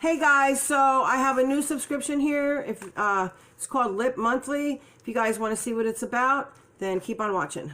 Hey guys, so I have a new subscription here. If it's called LipMontly. If you guys want to see what it's about, then keep on watching.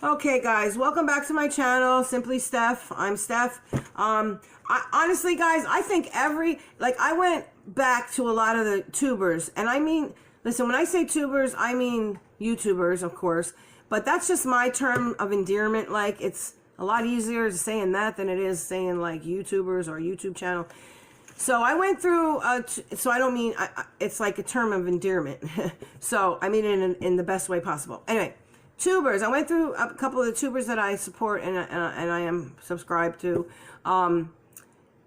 Okay guys, welcome back to my channel, Simply Steph. I'm Steph. Honestly guys, I think I went back to a lot of the tubers, and I mean, listen, when I say tubers, I mean YouTubers, of course, but that's just my term of endearment. Like, it's a lot easier saying that than it is saying like YouTubers or YouTube channel. So I went through, so I don't mean, it's like a term of endearment. So I mean it in the best way possible. Anyway, tubers. I went through a couple of the tubers that I support and I am subscribed to.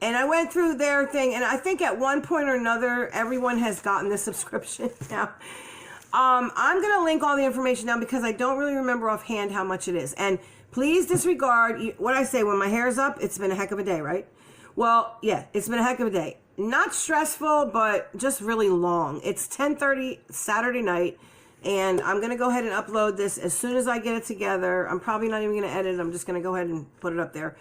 And I went through their thing, and I think at one point or another, everyone has gotten this subscription now. I'm going to link all the information down because I don't really remember offhand how much it is. And please disregard what I say. When my hair's up, it's been a heck of a day, right? Well, yeah, it's been a heck of a day. Not stressful, but just really long. It's 10:30 Saturday night. And I'm going to go ahead and upload this as soon as I get it together. I'm probably not even going to edit it. I'm just going to go ahead and put it up there.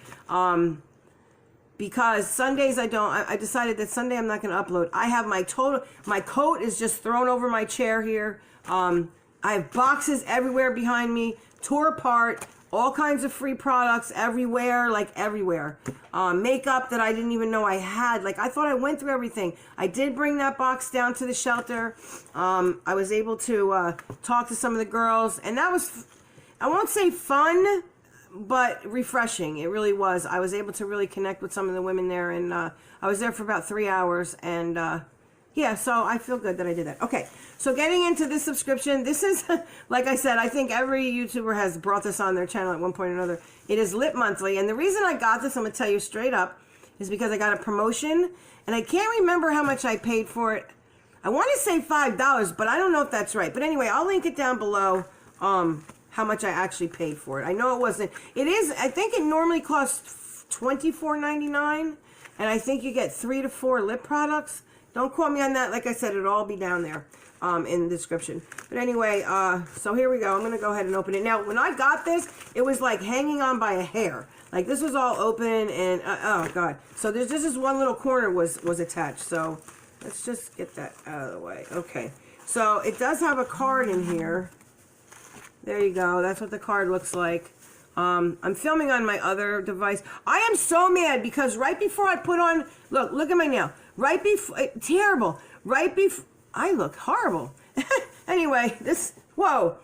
Because Sundays I decided that Sunday I'm not going to upload. I have my coat is just thrown over my chair here. I have boxes everywhere behind me, tore apart, all kinds of free products everywhere, like everywhere. Makeup that I didn't even know I had. Like, I thought I went through everything. I did bring that box down to the shelter. I was able to talk to some of the girls, and that was, I won't say fun, but refreshing. It really was. I was able to really connect with some of the women there, and I was there for about 3 hours, and yeah, so I feel good that I did that. Okay, so getting into this subscription, this is, like I said, I think every YouTuber has brought this on their channel at one point or another. It is LipMontly, and the reason I got this, I'm going to tell you straight up, is because I got a promotion, and I can't remember how much I paid for it. I want to say $5, but I don't know if that's right. But anyway, I'll link it down below, how much I actually paid for it. I know it wasn't, it is, I think it normally costs $24.99, and I think you get 3 to 4 lip products. Don't quote me on that. Like I said, it'll all be down there in the description. But anyway, so here we go. I'm going to go ahead and open it. Now, when I got this, it was like hanging on by a hair. Like, this was all open, and oh god. So there's just this one little corner was attached. So let's just get that out of the way. Okay. So it does have a card in here. There you go. That's what the card looks like. I'm filming on my other device. I am so mad because right before I put on, look at my nail. Right before, terrible. Right before, I look horrible. Anyway, this, whoa,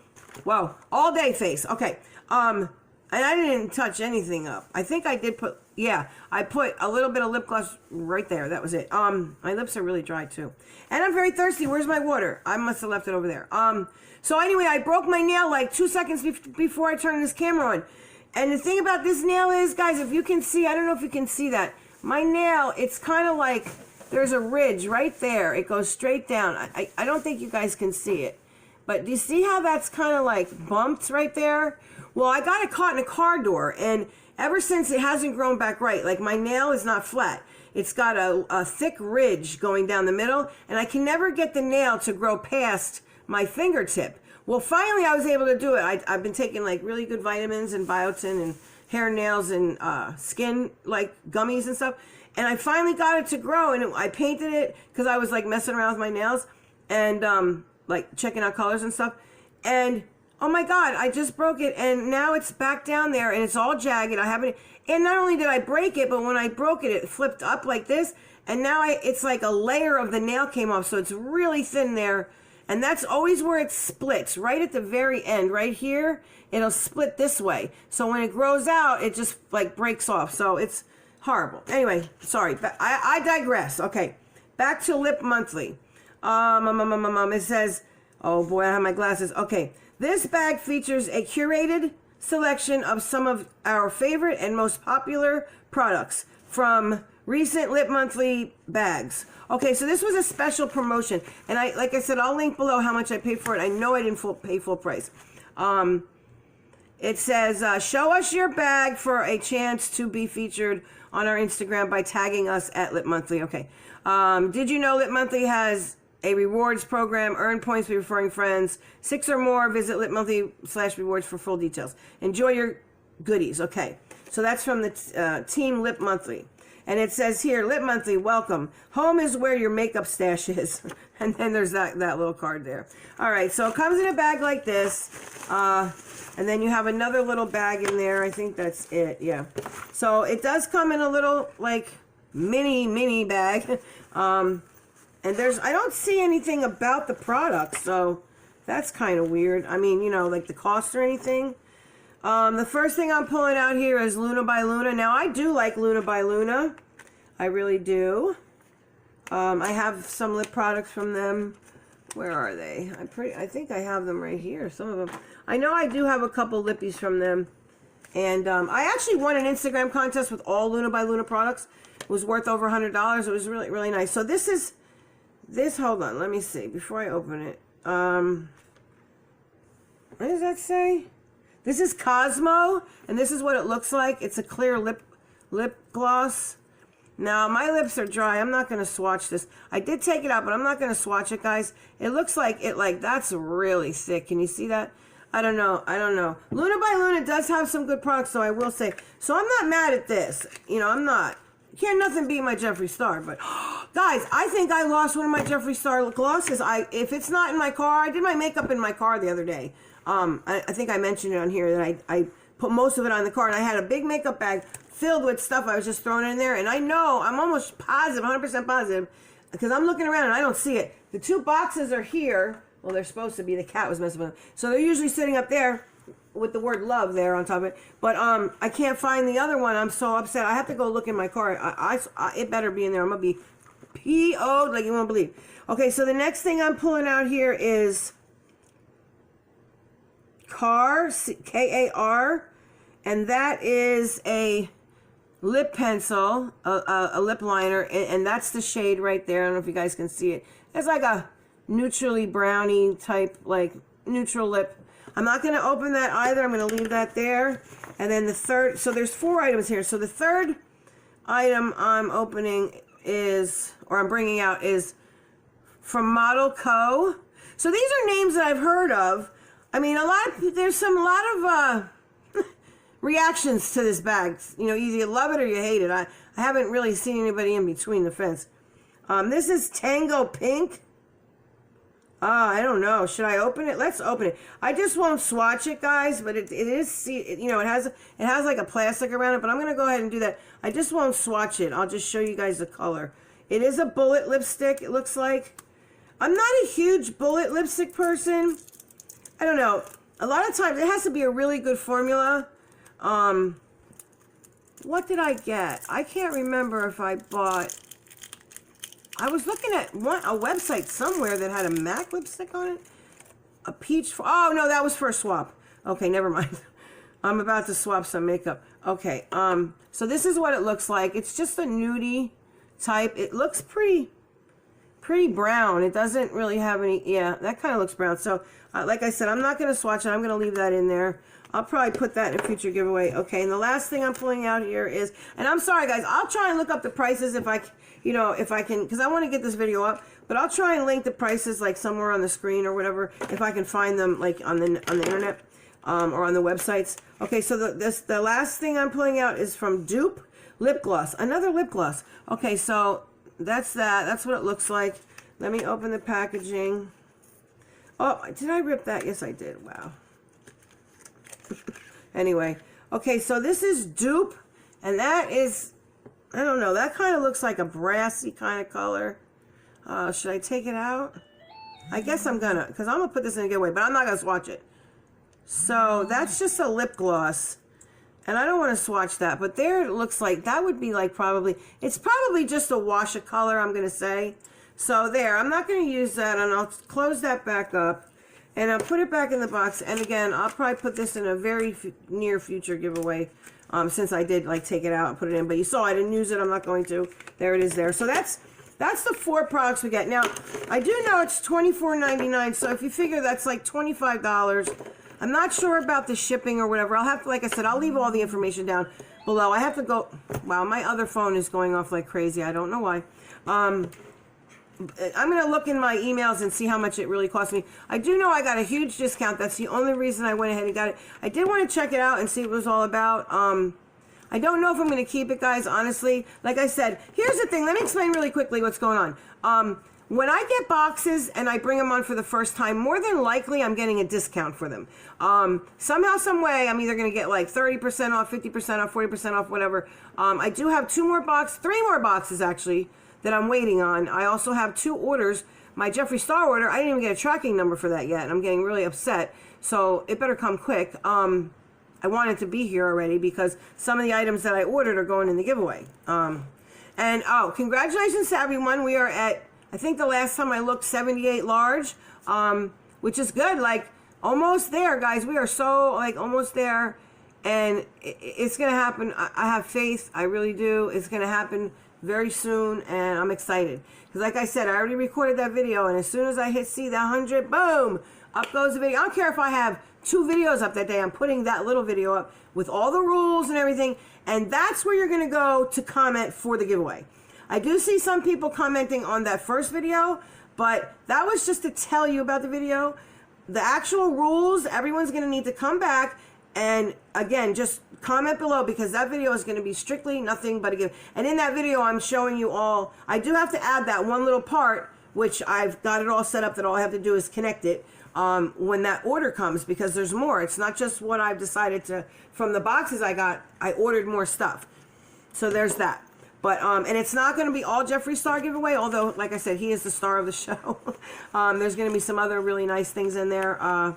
all day face. Okay. And I didn't touch anything up. I think I did put, yeah, I put a little bit of lip gloss right there. That was it. My lips are really dry too. And I'm very thirsty. Where's my water? I must have left it over there. So anyway, I broke my nail like 2 seconds before I turned this camera on. And the thing about this nail is, guys, if you can see, I don't know if you can see that. My nail, it's kind of like, there's a ridge right there. It goes straight down. I don't think you guys can see it. But do you see how that's kind of like bumped right there? Well, I got it caught in a car door, and ever since it hasn't grown back right. Like, my nail is not flat. It's got a thick ridge going down the middle, and I can never get the nail to grow past my fingertip. Well, finally I was able to do it. I've been taking like really good vitamins and biotin and hair, nails, and skin like gummies and stuff. And I finally got it to grow, and I painted it because I was like messing around with my nails and like checking out colors and stuff. And oh my God, I just broke it, and now it's back down there, and it's all jagged. I haven't, and not only did I break it, but when I broke it, it flipped up like this, and now it's like a layer of the nail came off, so it's really thin there. And that's always where it splits, right at the very end, right here. It'll split this way. So when it grows out, it just like breaks off. So it's horrible. Anyway, sorry, I digress. Okay, back to LipMontly. It says, oh boy, I have my glasses. Okay, this bag features a curated selection of some of our favorite and most popular products from recent LipMontly bags. Okay, so this was a special promotion, and like I said, I'll link below how much I paid for it. I know I didn't pay full price. It says, show us your bag for a chance to be featured on our Instagram by tagging us at LipMontly. Okay. Did you know LipMontly has a rewards program. Earn points by referring friends. 6 or more. Visit LipMontly/rewards for full details. Enjoy your goodies. Okay, so that's from the team LipMontly. And it says here, LipMontly, welcome. Home is where your makeup stash is. And then there's that little card there. All right, so it comes in a bag like this. And then you have another little bag in there. I think that's it, yeah. So it does come in a little, like, mini bag. And I don't see anything about the product, so that's kind of weird. I mean, you know, like the cost or anything. The first thing I'm pulling out here is Luna by Luna. Now, I do like Luna by Luna. I really do. I have some lip products from them. Where are they? I think I have them right here. Some of them. I know I do have a couple lippies from them. And I actually won an Instagram contest with all Luna by Luna products. It was worth over $100. It was really, really nice. So this is... hold on. Let me see. Before I open it. What does that say? This is Cosmo, and this is what it looks like. It's a clear lip gloss. Now, my lips are dry. I'm not going to swatch this. I did take it out, but I'm not going to swatch it, guys. It looks like that's really thick. Can you see that? I don't know. Luna by Luna does have some good products, so I will say. So I'm not mad at this. You know, I'm not. Can't nothing beat my Jeffree Star, but guys, I think I lost one of my Jeffree Star glosses. If it's not in my car, I did my makeup in my car the other day. I think I mentioned it on here that I put most of it on the car, and I had a big makeup bag filled with stuff. I was just throwing it in there, and I know, I'm almost positive, 100% positive, because I'm looking around and I don't see it. The 2 boxes are here. Well, they're supposed to be. The cat was messing with them. So they're usually sitting up there with the word love there on top of it. But I can't find the other one. I'm so upset. I have to go look in my car. It better be in there. I'm going to be P.O.'d like you won't believe. Okay, so the next thing I'm pulling out here is K-A-R, and that is a lip pencil, a lip liner, and that's the shade right there. I don't know if you guys can see it. It's like a neutrally brownie type, like neutral lip. I'm not going to open that either. I'm going to leave that there. And then the third, so there's 4 items here. So the third item I'm opening is, or I'm bringing out, is from Model Co. So these are names that I've heard of. I mean, there's a lot of reactions to this bag. You know, either you love it or you hate it. I haven't really seen anybody in between the fence. This is Tango Pink. I don't know. Should I open it? Let's open it. I just won't swatch it, guys, but it is, you know, it has like a plastic around it, but I'm going to go ahead and do that. I just won't swatch it. I'll just show you guys the color. It is a bullet lipstick, it looks like. I'm not a huge bullet lipstick person. I don't know. A lot of times it has to be a really good formula. What did I get? I can't remember if I bought... I was looking at a website somewhere that had a MAC lipstick on it. A peach... Oh, no, that was for a swap. Okay, never mind. I'm about to swap some makeup. Okay, so this is what it looks like. It's just a nudie type. It looks pretty brown. It doesn't really have any... Yeah, that kind of looks brown. So, like I said, I'm not going to swatch it. I'm going to leave that in there. I'll probably put that in a future giveaway. Okay, and the last thing I'm pulling out here is... And I'm sorry, guys. I'll try and look up the prices if I... You know, if I can, because I want to get this video up, but I'll try and link the prices like somewhere on the screen or whatever, if I can find them like on the internet or on the websites. Okay, so the last thing I'm pulling out is from Dupe lip gloss, another lip gloss. Okay, so that's that. That's what it looks like. Let me open the packaging. Oh, did I rip that? Yes, I did. Wow. Anyway, okay, so this is Dupe, and that is... I don't know. That kind of looks like a brassy kind of color. Should I take it out? I guess I'm gonna, because I'm gonna put this in a giveaway, but I'm not gonna swatch it. So that's just a lip gloss, and I don't want to swatch that. But there it looks like that would be like probably. It's probably just a wash of color, I'm gonna say. So there, I'm not gonna use that, and I'll close that back up, and I'll put it back in the box. And again, I'll probably put this in a very near future giveaway. Since I did like take it out and put it in, but you saw I didn't use it. I'm not going to. There it is there. So that's the 4 products we get. Now, I do know it's $24.99, so if you figure that's like $25, I'm not sure about the shipping or whatever. I'll have to, like I said, I'll leave all the information down below. I have to go, wow, my other phone is going off like crazy. I don't know why. I'm going to look in my emails and see how much it really cost me. I do know I got a huge discount. That's the only reason I went ahead and got it. I did want to check it out and see what it was all about. I don't know if I'm going to keep it, guys, honestly. Like I said, here's the thing. Let me explain really quickly what's going on. When I get boxes and I bring them on for the first time, more than likely I'm getting a discount for them. Somehow, some way, I'm either going to get like 30% off, 50% off, 40% off, whatever. I do have three more boxes actually that I'm waiting on. I also have 2 orders. My Jeffree Star order, I didn't even get a tracking number for that yet, and I'm getting really upset. So it better come quick. I want it to be here already because some of the items that I ordered are going in the giveaway. Congratulations to everyone. We are at, I think the last time I looked, 78 large, which is good. Like, almost there, guys. We are so, like, almost there. And it's going to happen. I have faith. I really do. It's going to happen very soon. And I'm excited. Because, like I said, I already recorded that video. And as soon as I see that 100, boom, up goes the video. I don't care if I have 2 videos up that day. I'm putting that little video up with all the rules and everything. And that's where you're going to go to comment for the giveaway. I do see some people commenting on that first video, but that was just to tell you about the video. The actual rules, everyone's going to need to come back and, again, just comment below because that video is going to be strictly nothing but a gift. And in that video, I'm showing you all. I do have to add that one little part, which I've got it all set up that all I have to do is connect it when that order comes because there's more. It's not just what I've decided to, from the boxes I got, I ordered more stuff. So there's that. But, and it's not going to be all Jeffree Star giveaway, although, like I said, he is the star of the show. There's going to be some other really nice things in there. I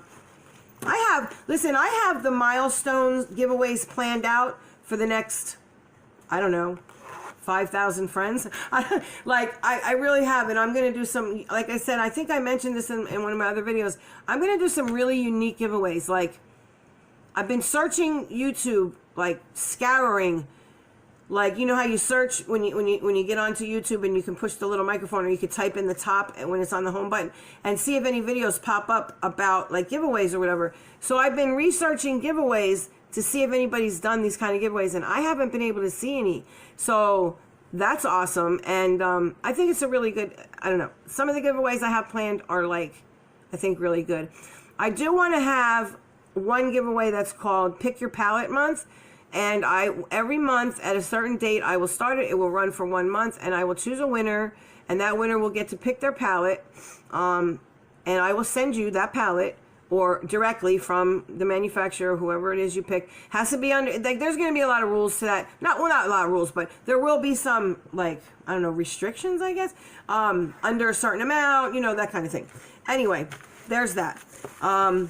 have the milestones giveaways planned out for the next, I don't know, 5,000 friends. I really have, and I'm going to do some, like I said, I think I mentioned this in one of my other videos. I'm going to do some really unique giveaways. Like, I've been searching YouTube, like, scouring. Like, you know how you search when you get onto YouTube and you can push the little microphone or you could type in the top and when it's on the home button and see if any videos pop up about like giveaways or whatever. So I've been researching giveaways to see if anybody's done these kind of giveaways and I haven't been able to see any. So that's awesome. And I think it's a really good, I don't know. Some of the giveaways I have planned are like, I think really good. I do want to have one giveaway that's called Pick Your Palette Month. And every month at a certain date, I will start it. It will run for 1 month, and I will choose a winner, and that winner will get to pick their palette. And I will send you that palette, or directly from the manufacturer, whoever it is you pick. Has to be under. Like, there's going to be a lot of rules to that. Not a lot of rules, but there will be some, like, I don't know, restrictions, I guess, under a certain amount, you know, that kind of thing. Anyway, there's that. I'm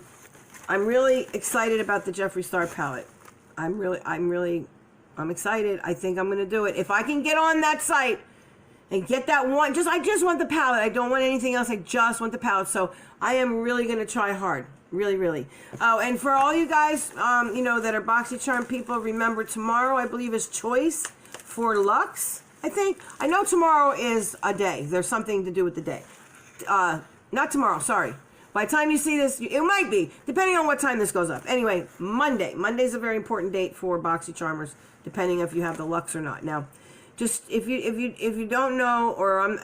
really excited about the Jeffree Star palette. I'm excited. I think I'm going to do it. If I can get on that site and get that one, I just want the palette. I don't want anything else. I just want the palette. So I am really going to try hard. Really, really. Oh, and for all you guys, you know, that are BoxyCharm people, remember tomorrow, I believe, is choice for Luxe, I think. I know tomorrow is a day. There's something to do with the day. Not tomorrow, sorry. By the time you see this, it might be, depending on what time this goes up. Anyway, Monday. Monday's a very important date for BoxyCharmers, depending if you have the Luxe or not. Now, just if you don't know, or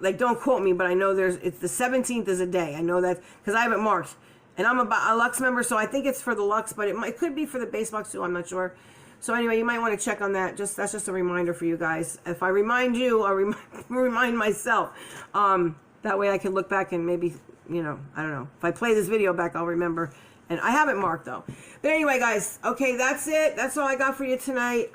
like, don't quote me, but I know it's the 17th is a day. I know that because I have it marked, and I'm a Luxe member, so I think it's for the Luxe, but it could be for the base box too. I'm not sure. So anyway, you might want to check on that. That's just a reminder for you guys. If I remind you, I'll remind myself. That way I can look back and maybe, you know, I don't know. If I play this video back, I'll remember. And I have it marked, though. But anyway, guys, okay, that's it. That's all I got for you tonight.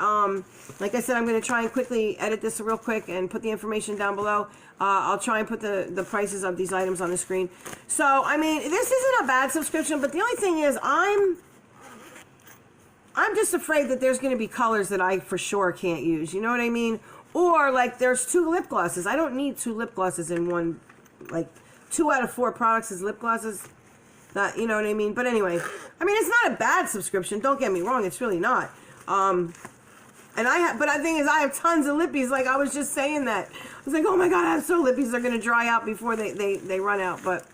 Like I said, I'm going to try and quickly edit this real quick and put the information down below. I'll try and put the prices of these items on the screen. So, I mean, this isn't a bad subscription, but the only thing is I'm just afraid that there's going to be colors that I for sure can't use. You know what I mean? Or, like, there's 2 lip glosses. I don't need 2 lip glosses in one, like, 2 out of 4 products is lip glosses. That, you know what I mean? But anyway, I mean, it's not a bad subscription. Don't get me wrong. It's really not. But the thing is, I have tons of lippies. Like, I was just saying that. I was like, oh my God, I have so lippies. They're going to dry out before they run out. But,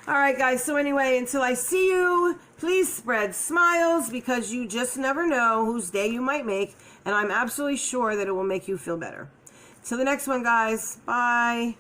all right, guys. So anyway, until I see you, please spread smiles because you just never know whose day you might make. And I'm absolutely sure that it will make you feel better. Till the next one, guys. Bye.